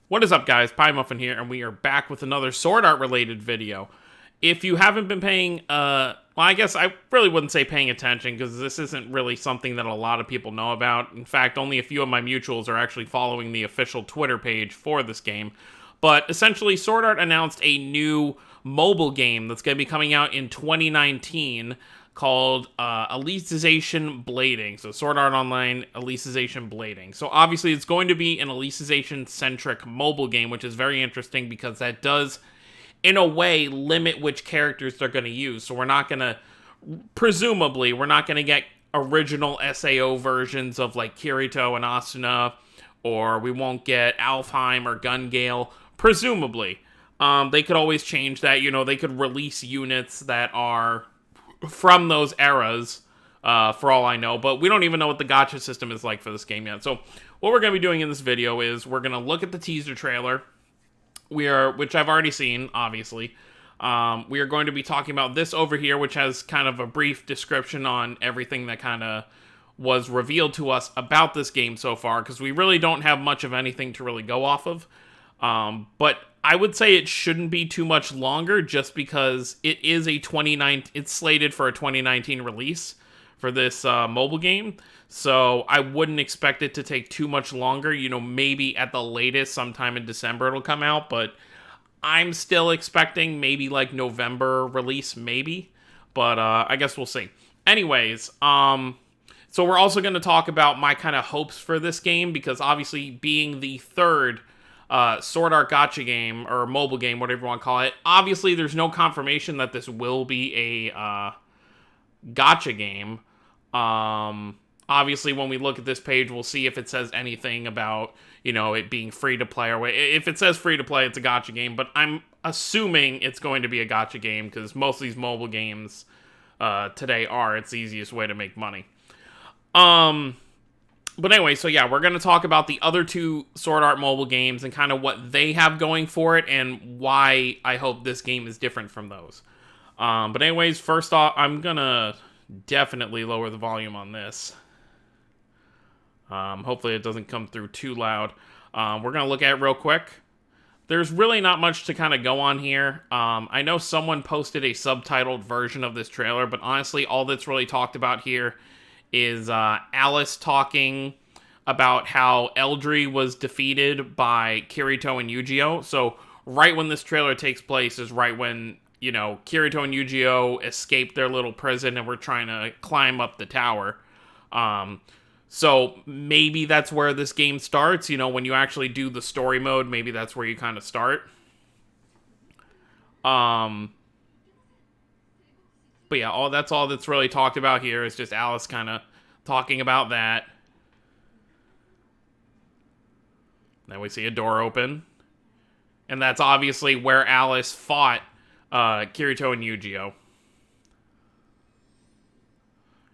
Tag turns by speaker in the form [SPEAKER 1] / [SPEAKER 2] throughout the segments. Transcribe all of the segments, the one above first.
[SPEAKER 1] What is up, guys? Pie Muffin here, and we are back with another Sword Art related video. If you haven't been paying, well, I guess I really wouldn't say paying attention, because this isn't really something that a lot of people know about. In fact, only a few of my mutuals are actually following the official Twitter page for this game. But essentially, Sword Art announced a new mobile game that's going to be coming out in 2019 called Alicization Blading. So Sword Art Online Alicization Blading. So obviously it's going to be an Alicization-centric mobile game, which is very interesting because that does, in a way, limit which characters they're going to use. So we're not going to, presumably, we're not going to get original SAO versions of like Kirito and Asuna, or we won't get Alfheim or Gungale, presumably. They could always change that, they could release units that are from those eras, for all I know, but we don't even know what the gacha system is like for this game yet. So what we're going to be doing in this video is we're going to look at the teaser trailer, which I've already seen, obviously. We are going to be talking about this over here, which has kind of a brief description on everything that kind of was revealed to us about this game so far, because we really don't have much of anything to really go off of. But I would say it shouldn't be too much longer, just because it is it's slated for a 2019 release for this mobile game. So I wouldn't expect it to take too much longer. Maybe at the latest sometime in December it'll come out, but I'm still expecting maybe like November release, maybe. But I guess we'll see. Anyways, so we're also going to talk about my kind of hopes for this game, because obviously being the third Sword Art gacha game, or mobile game, whatever you want to call it, obviously there's no confirmation that this will be a gacha game. Obviously when we look at this page, we'll see if it says anything about, it being free to play, or if it says free to play, it's a gacha game, but I'm assuming it's going to be a gacha game, because most of these mobile games today it's the easiest way to make money. But anyway, so yeah, we're going to talk about the other two Sword Art mobile games and kind of what they have going for it and why I hope this game is different from those. But anyways, first off, I'm going to definitely lower the volume on this. Hopefully it doesn't come through too loud. We're going to look at it real quick. There's really not much to kind of go on here. I know someone posted a subtitled version of this trailer, but honestly, all that's really talked about here is Alice talking about how Eldry was defeated by Kirito and Yu-Gi-Oh! So right when this trailer takes place is right when, Kirito and Yu-Gi-Oh! Escaped their little prison and were trying to climb up the tower. So maybe that's where this game starts, when you actually do the story mode, maybe that's where you kind of start. But yeah, that's all that's really talked about here is just Alice kind of talking about that. Then we see a door open. And that's obviously where Alice fought Kirito and Yu-Gi-Oh!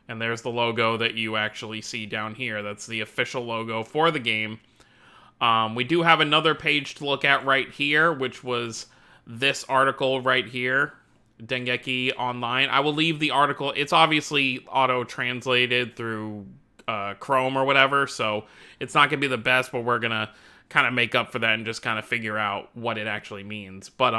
[SPEAKER 1] And there's the logo that you actually see down here. That's the official logo for the game. We do have another page to look at right here, which was this article right here. Dengeki Online. I will leave the article. It's obviously auto-translated through Chrome or whatever, so it's not going to be the best, but we're going to kind of make up for that and just kind of figure out what it actually means. But,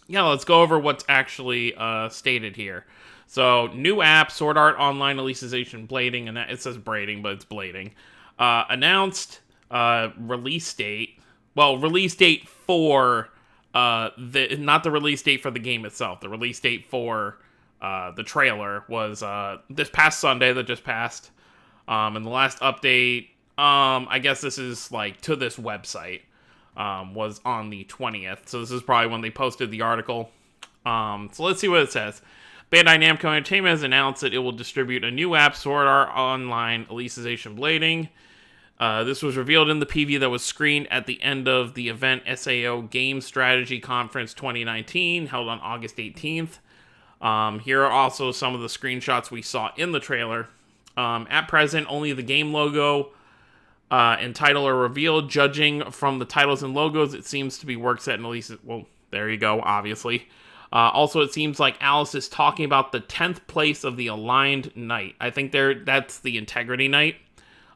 [SPEAKER 1] yeah, let's go over what's actually stated here. So, new app, Sword Art Online Alicization Blading, and it says braiding, but it's blading. Announced release date. Well, release date for... not the release date for the game itself. The release date for the trailer was this past Sunday that just passed. And the last update, I guess this is like to this website, was on the 20th. So this is probably when they posted the article. So let's see what it says. Bandai Namco Entertainment has announced that it will distribute a new app, Sword Art Online Alicization Blading. This was revealed in the preview that was screened at the end of the event SAO Game Strategy Conference 2019, held on August 18th. Here are also some of the screenshots we saw in the trailer. At present, only the game logo and title are revealed. Judging from the titles and logos, it seems to be work set in Alicization. Well, there you go, obviously. Also, it seems like Alice is talking about the 10th place of the Aligned Knight. I think that's the Integrity Knight.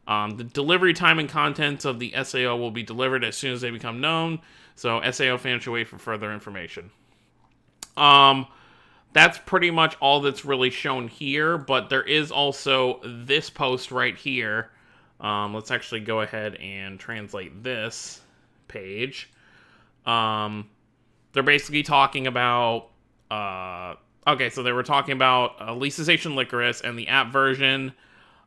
[SPEAKER 1] The delivery time and contents of the SAO will be delivered as soon as they become known, so SAO fans should wait for further information. That's pretty much all that's really shown here, but there is also this post right here. Let's actually go ahead and translate this page. They're basically talking about... okay, so they were talking about Alicization Licorice and the app version.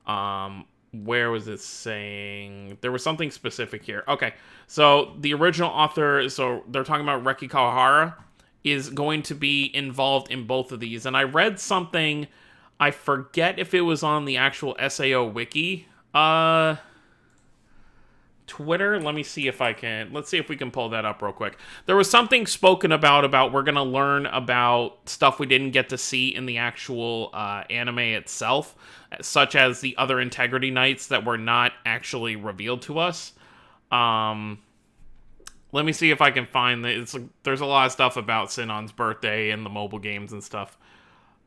[SPEAKER 1] Where was it saying? There was something specific here. Okay, so the original author, so they're talking about Reki Kawahara, is going to be involved in both of these. And I read something, I forget if it was on the actual SAO wiki, Twitter. Let's see if we can pull that up real quick. There was something spoken about we're going to learn about stuff we didn't get to see in the actual anime itself, such as the other Integrity Knights that were not actually revealed to us. Let me see if I can find there's a lot of stuff about Sinon's birthday and the mobile games and stuff.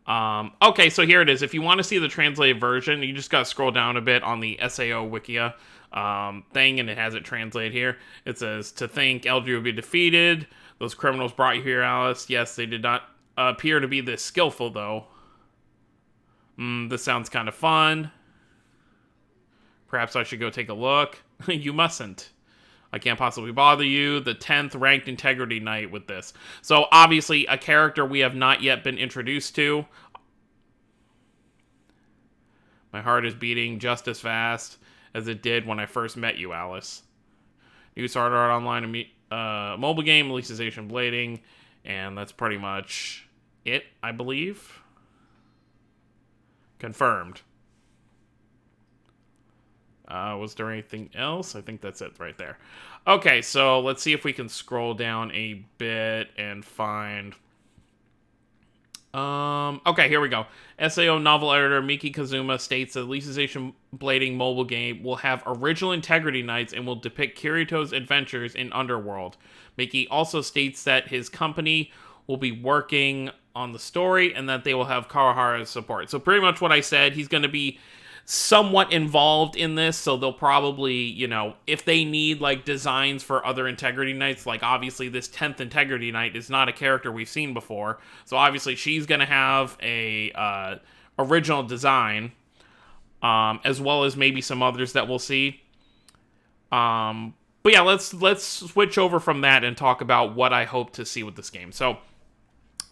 [SPEAKER 1] Okay, so here it is. If you want to see the translated version, you just got to scroll down a bit on the SAO Wikia thing, and it has it translated here. It says, "To think LG would be defeated. Those criminals brought you here, Alice. Yes, they did not appear to be this skillful, though. This sounds kind of fun. Perhaps I should go take a look." You mustn't. I can't possibly bother you. The 10th ranked Integrity Knight with this. So, obviously, a character we have not yet been introduced to. My heart is beating just as fast as it did when I first met you, Alice. New Sword Art Online mobile game, Alicization Blading, and that's pretty much it, I believe. Confirmed. Was there anything else? I think that's it right there. Okay, so let's see if we can scroll down a bit and find... okay, here we go. SAO novel editor Miki Kazuma states that Alicization Blading mobile game will have original Integrity Knights and will depict Kirito's adventures in Underworld. Miki also states that his company will be working on the story and that they will have Kawahara's support. So pretty much what I said, he's going to be somewhat involved in this, so they'll probably, you know, if they need, like, designs for other Integrity Knights, like, obviously this 10th Integrity Knight is not a character we've seen before, so obviously she's gonna have a original design, as well as maybe some others that we'll see. But yeah, let's switch over from that and talk about what I hope to see with this game. So,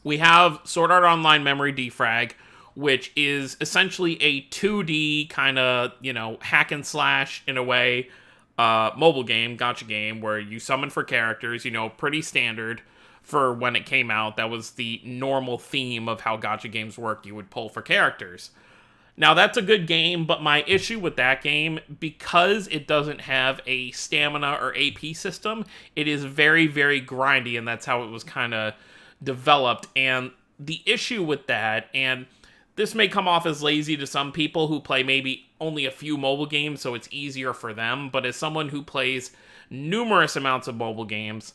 [SPEAKER 1] we have Sword Art Online Memory Defrag, which is essentially a 2D kind of, you know, hack and slash, in a way, mobile game, gacha game, where you summon for characters, you know, pretty standard for when it came out. That was the normal theme of how gacha games work. You would pull for characters. Now, that's a good game, but my issue with that game, because it doesn't have a stamina or AP system, it is very, very grindy, and that's how it was kind of developed. And the issue with that, and this may come off as lazy to some people who play maybe only a few mobile games, so it's easier for them. But as someone who plays numerous amounts of mobile games,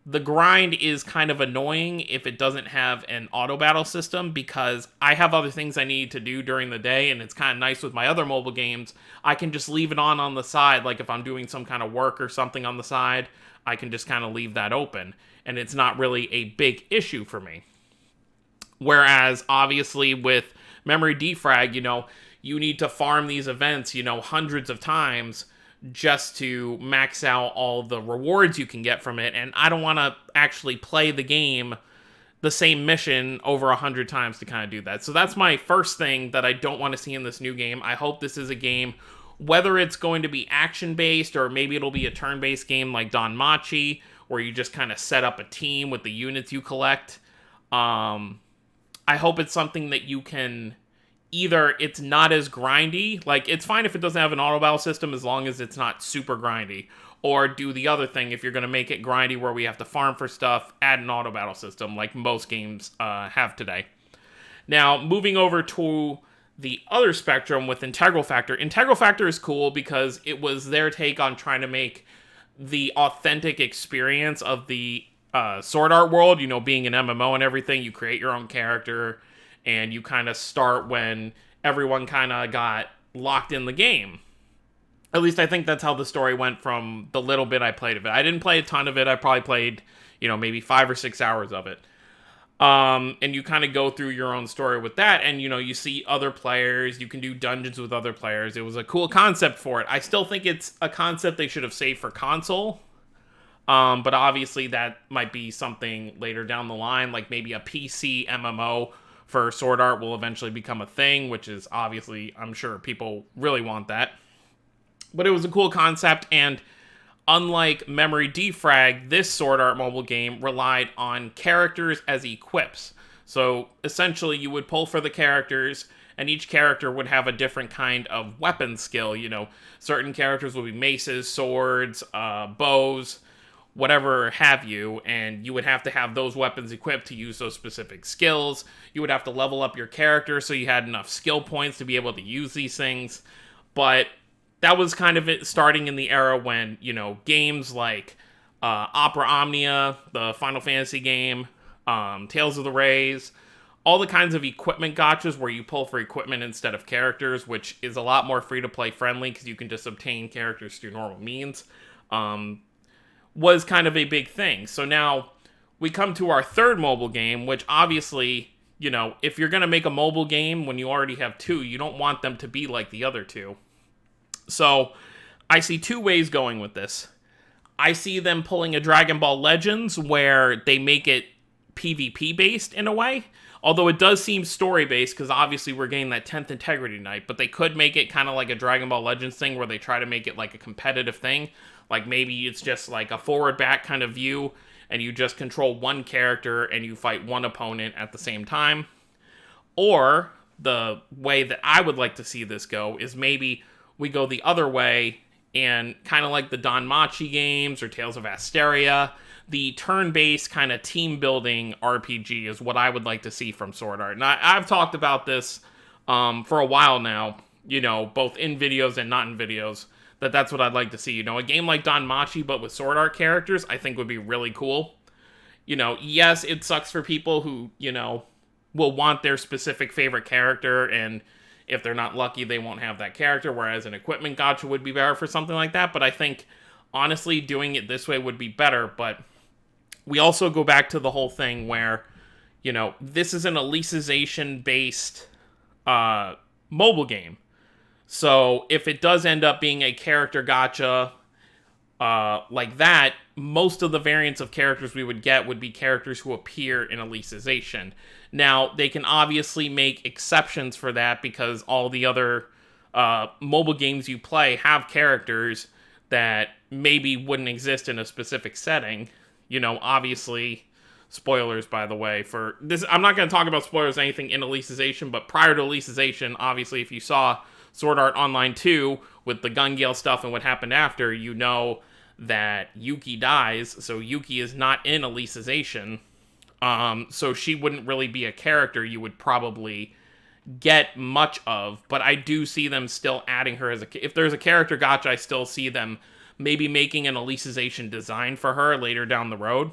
[SPEAKER 1] the grind is kind of annoying if it doesn't have an auto battle system, because I have other things I need to do during the day, and it's kind of nice with my other mobile games. I can just leave it on the side, like if I'm doing some kind of work or something on the side, I can just kind of leave that open, and it's not really a big issue for me. Whereas, obviously, with Memory Defrag, you know, you need to farm these events, you know, hundreds of times just to max out all the rewards you can get from it, and I don't want to actually play the game, the same mission, over 100 times to kind of do that. So that's my first thing that I don't want to see in this new game. I hope this is a game, whether it's going to be action-based, or maybe it'll be a turn-based game like Danmachi, where you just kind of set up a team with the units you collect. I hope it's something that you can, either it's not as grindy, like it's fine if it doesn't have an auto battle system as long as it's not super grindy, or do the other thing, if you're going to make it grindy where we have to farm for stuff, add an auto battle system like most games have today. Now, moving over to the other spectrum with Integral Factor. Integral Factor is cool because it was their take on trying to make the authentic experience of the Sword Art world, you know, being an MMO and everything. You create your own character, and you kind of start when everyone kind of got locked in the game. At least I think that's how the story went from the little bit I played of it. I didn't play a ton of it. I probably played, maybe 5 or 6 hours of it. And you kind of go through your own story with that, and you see other players, you can do dungeons with other players. It was a cool concept for it. I still think it's a concept they should have saved for console, but obviously that might be something later down the line, like maybe a PC MMO for Sword Art will eventually become a thing, which is obviously, I'm sure people really want that. But it was a cool concept, and unlike Memory Defrag, this Sword Art mobile game relied on characters as equips. So essentially you would pull for the characters, and each character would have a different kind of weapon skill. Certain characters would be maces, swords, bows, whatever have you, and you would have to have those weapons equipped to use those specific skills. You would have to level up your character so you had enough skill points to be able to use these things. But that was kind of it starting in the era when, games like Opera Omnia, the Final Fantasy game, Tales of the Rays, all the kinds of equipment gotchas where you pull for equipment instead of characters, which is a lot more free-to-play friendly because you can just obtain characters through normal means, was kind of a big thing. So now we come to our third mobile game, which obviously, if you're going to make a mobile game when you already have two, you don't want them to be like the other two. So, I see two ways going with this. I see them pulling a Dragon Ball Legends where they make it PvP based in a way. Although it does seem story based because obviously we're getting that 10th Integrity Night. But they could make it kind of like a Dragon Ball Legends thing where they try to make it like a competitive thing. Like maybe it's just like a forward back kind of view and you just control one character and you fight one opponent at the same time. Or the way that I would like to see this go is maybe we go the other way, and kind of like the Danmachi games or Tales of Asteria, the turn-based kind of team-building RPG is what I would like to see from Sword Art. And I've talked about this for a while now, both in videos and not in videos, that's what I'd like to see. A game like Danmachi, but with Sword Art characters, I think would be really cool. Yes, it sucks for people who, will want their specific favorite character, and if they're not lucky, they won't have that character, whereas an equipment gacha would be better for something like that. But I think, honestly, doing it this way would be better. But we also go back to the whole thing where, this is an Alicization-based mobile game. So if it does end up being a character gacha like that, most of the variants of characters we would get would be characters who appear in Alicization. Now, they can obviously make exceptions for that because all the other mobile games you play have characters that maybe wouldn't exist in a specific setting. Obviously, spoilers, by the way, for this. I'm not going to talk about spoilers or anything in Alicization, but prior to Alicization, obviously, if you saw Sword Art Online 2 with the Gun Gale stuff and what happened after, that Yuki dies, so Yuki is not in Alicization. So she wouldn't really be a character you would probably get much of, but I do see them still adding her if there's a character gacha, I still see them maybe making an Alicization design for her later down the road.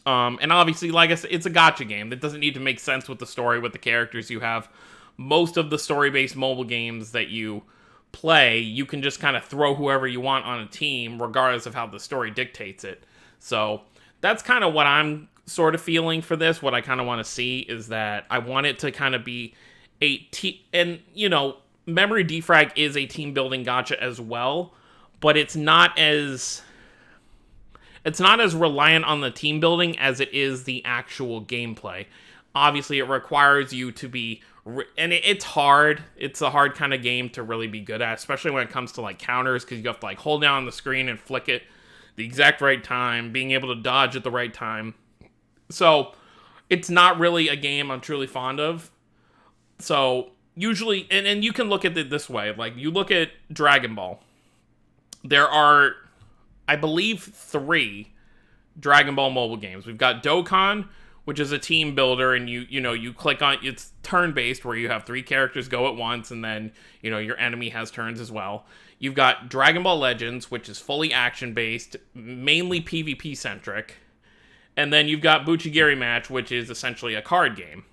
[SPEAKER 1] And obviously, like I said, it's a gacha game. That doesn't need to make sense with the story, with the characters you have. Most of the story-based mobile games that you play, you can just kind of throw whoever you want on a team, regardless of how the story dictates it. So that's kind of what I'm sort of feeling for this. What I kind of want to see is that I want it to kind of be and Memory Defrag is a team building gacha as well, but it's not as reliant on the team building as it is the actual gameplay. Obviously, it requires you to be, and it's hard. It's a hard kind of game to really be good at, especially when it comes to like counters, because you have to like hold down the screen and flick it the exact right time, being able to dodge at the right time. So it's not really a game I'm truly fond of. So usually, and you can look at it this way, like you look at Dragon Ball. There are, I believe, 3 Dragon Ball mobile games. We've got Dokkan, which is a team builder, and you click on, it's turn-based, where you have 3 characters go at once, and then, your enemy has turns as well. You've got Dragon Ball Legends, which is fully action-based, mainly PvP-centric. And then you've got Buchigiri Match, which is essentially a card game.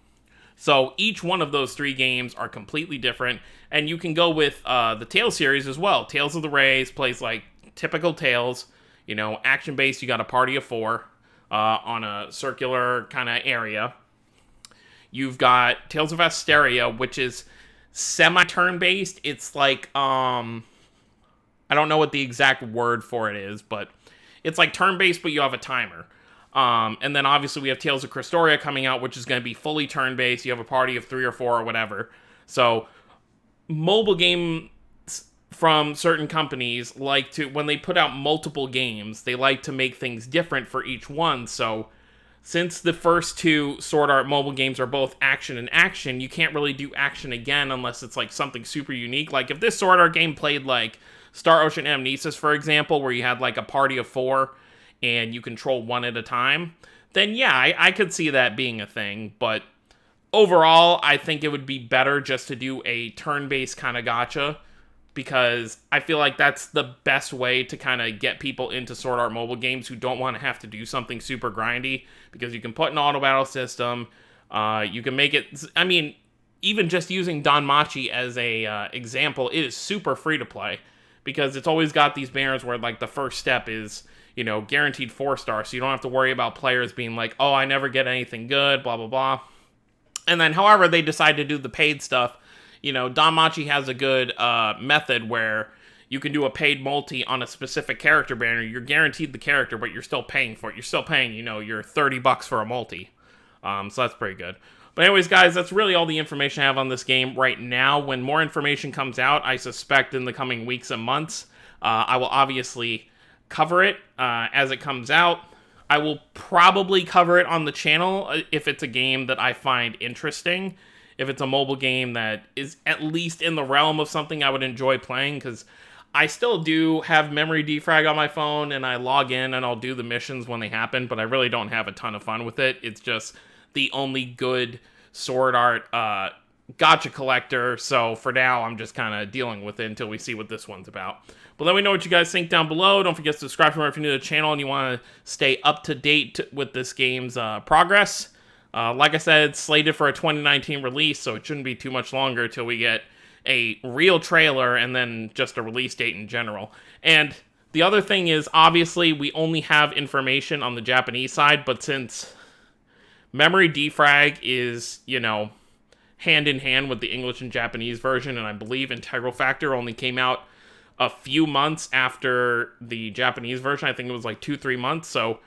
[SPEAKER 1] So each one of those 3 games are completely different, and you can go with the Tales series as well. Tales of the Rays plays like typical Tales, action-based. You got a party of 4 on a circular kind of area. You've got Tales of Asteria, which is semi-turn-based. It's like, I don't know what the exact word for it is, but it's like turn-based, but you have a timer. And then obviously we have Tales of Cristoria coming out, which is going to be fully turn-based. You have a party of 3 or 4 or whatever. So mobile games from certain companies like to, when they put out multiple games, they like to make things different for each one. So since the first 2 Sword Art mobile games are both action and action, you can't really do action again unless it's like something super unique. Like if this Sword Art game played like Star Ocean Amnesis, for example, where you had like a party of 4 and you control 1 at a time, then yeah, I could see that being a thing. But overall, I think it would be better just to do a turn-based kind of gacha, because I feel like that's the best way to kind of get people into Sword Art mobile games who don't want to have to do something super grindy, because you can put an auto battle system, you can make it, I mean, even just using Danmachi as a example, it is super free to play, because it's always got these banners where like the first step is, guaranteed 4-star, so you don't have to worry about players being like, oh, I never get anything good, blah, blah, blah. And then however they decide to do the paid stuff, Danmachi has a good method where you can do a paid multi on a specific character banner. You're guaranteed the character, but you're still paying for it. You're still paying, your $30 for a multi. So that's pretty good. But anyways, guys, that's really all the information I have on this game right now. When more information comes out, I suspect in the coming weeks and months, I will obviously cover it as it comes out. I will probably cover it on the channel if it's a game that I find interesting. If it's a mobile game that is at least in the realm of something I would enjoy playing, because I still do have memory defrag on my phone, and I log in and I'll do the missions when they happen, but I really don't have a ton of fun with it. It's just the only good Sword Art gacha collector, so for now I'm just kind of dealing with it until we see what this one's about. But let me know what you guys think down below. Don't forget to subscribe if you're new to the channel and you want to stay up to date with this game's progress. Like I said, it's slated for a 2019 release, so it shouldn't be too much longer till we get a real trailer and then just a release date in general. And the other thing is, obviously, we only have information on the Japanese side, but since memory defrag is, hand in hand with the English and Japanese version, and I believe Integral Factor only came out a few months after the Japanese version. I think it was like 2-3 months, so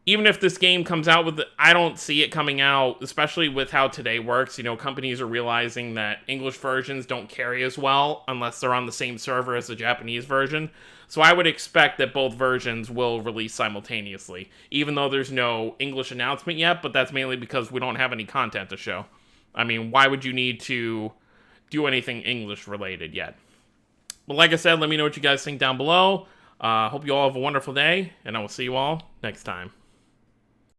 [SPEAKER 1] even if this game comes out with I don't see it coming out, especially with how today works. Companies are realizing that English versions don't carry as well unless they're on the same server as the Japanese version. So I would expect that both versions will release simultaneously, even though there's no English announcement yet, but that's mainly because we don't have any content to show. I mean, why would you need to do anything English related yet? But like I said, let me know what you guys think down below. Hope you all have a wonderful day, and I will see you all next time.